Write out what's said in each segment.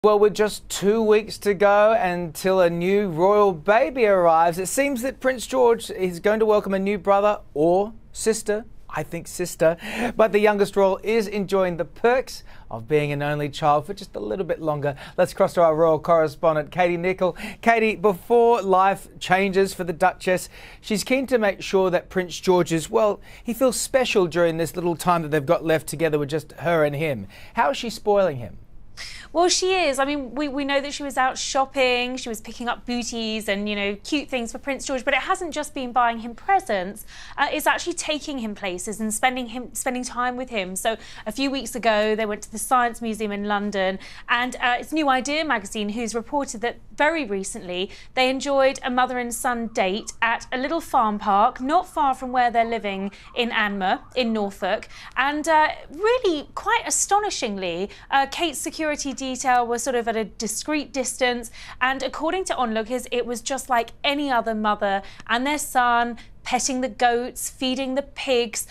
Well, with just 2 weeks to go until a new royal baby arrives, it seems that Prince George is going to welcome a new brother or sister. I think sister. But the youngest royal is enjoying the perks of being an only child for just a little bit longer. Let's cross to our royal correspondent, Katie Nicholl. Katie, before life changes for the Duchess, she's keen to make sure that Prince George is, well, he feels special during this little time that they've got left together with just her and him. How is she spoiling him? Well, she is. I mean, we know that she was out shopping, she was picking up booties and, cute things for Prince George, but it hasn't just been buying him presents, it's actually taking him places and spending time with him. So a few weeks ago, they went to the Science Museum in London, and it's New Idea magazine who's reported that very recently they enjoyed a mother and son date at a little farm park not far from where they're living in Anmer, in Norfolk. And really, quite astonishingly, Kate's security detail was sort of at a discreet distance, and according to onlookers, it was just like any other mother and their son, petting the goats, feeding the pigs,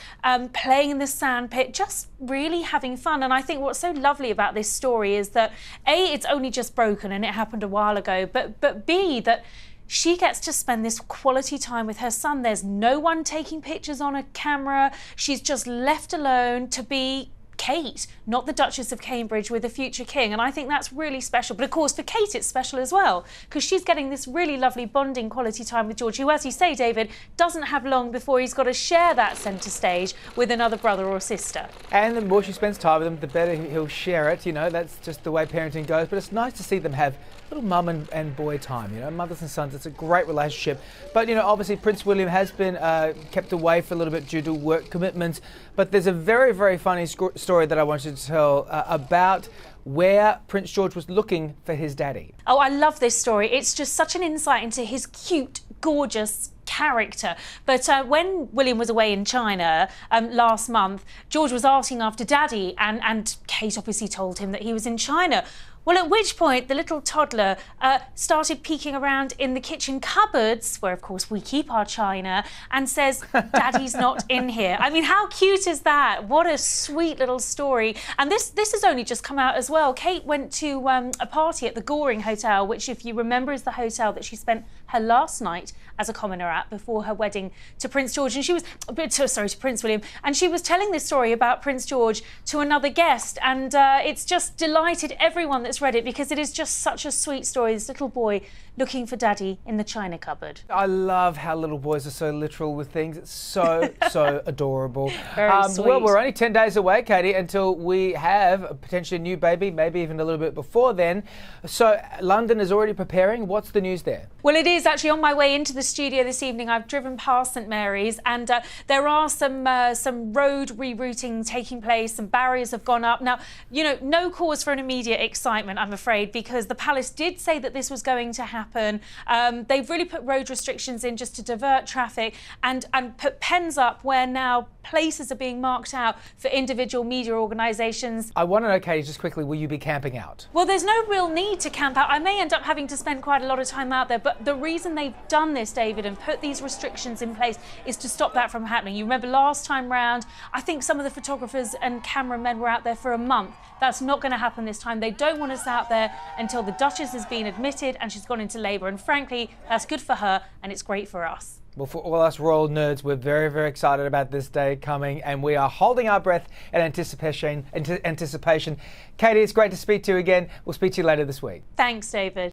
playing in the sandpit, just really having fun. And I think what's so lovely about this story is that A, it's only just broken and it happened a while ago, but B, that she gets to spend this quality time with her son. There's no one taking pictures on a camera. She's just left alone to be Kate, not the Duchess of Cambridge with the future king. And I think that's really special. But of course, for Kate, it's special as well, because she's getting this really lovely bonding quality time with George, who, as you say, David, doesn't have long before he's got to share that centre stage with another brother or sister. And the more she spends time with him, the better he'll share it. That's just the way parenting goes. But it's nice to see them have little mum and boy time, mothers and sons. It's a great relationship. But, obviously Prince William has been kept away for a little bit due to work commitments. But there's a very, very funny story that I wanted to tell about where Prince George was looking for his daddy. Oh, I love this story. It's just such an insight into his cute, gorgeous character. But when William was away in China last month, George was asking after daddy, and Kate obviously told him that he was in China. Well, at which point the little toddler started peeking around in the kitchen cupboards, where of course we keep our china, and says, "Daddy's not in here." I mean, how cute is that? What a sweet little story. And this has only just come out as well. Kate went to a party at the Goring Hotel, which, if you remember, is the hotel that she spent her last night as a commoner at before her wedding to Prince George. And she was, to Prince William. And she was telling this story about Prince George to another guest. And it's just delighted everyone that's read it, because it is just such a sweet story. This little boy looking for daddy in the china cupboard. I love how little boys are so literal with things. It's so, so adorable. Very sweet. Well, we're only 10 days away, Katie, until we have potentially a new baby, maybe even a little bit before then. So London is already preparing. What's the news there? Well, it is actually on my way into the studio this evening. I've driven past St Mary's, and there are some road rerouting taking place. Some barriers have gone up. Now, no cause for an immediate excitement, I'm afraid, because the palace did say that this was going to happen. They've really put road restrictions in just to divert traffic, and put pens up where now places are being marked out for individual media organisations. I want to know, Katie, just quickly, will you be camping out? Well, there's no real need to camp out. I may end up having to spend quite a lot of time out there, but the reason they've done this, David, and put these restrictions in place is to stop that from happening. You remember last time round, I think some of the photographers and cameramen were out there for a month. That's not going to happen this time. They don't want us out there until the Duchess has been admitted and she's gone into labour. And frankly, that's good for her and it's great for us. Well, for all us royal nerds, we're very, very excited about this day coming, and we are holding our breath in anticipation. Katie, it's great to speak to you again. We'll speak to you later this week. Thanks, David.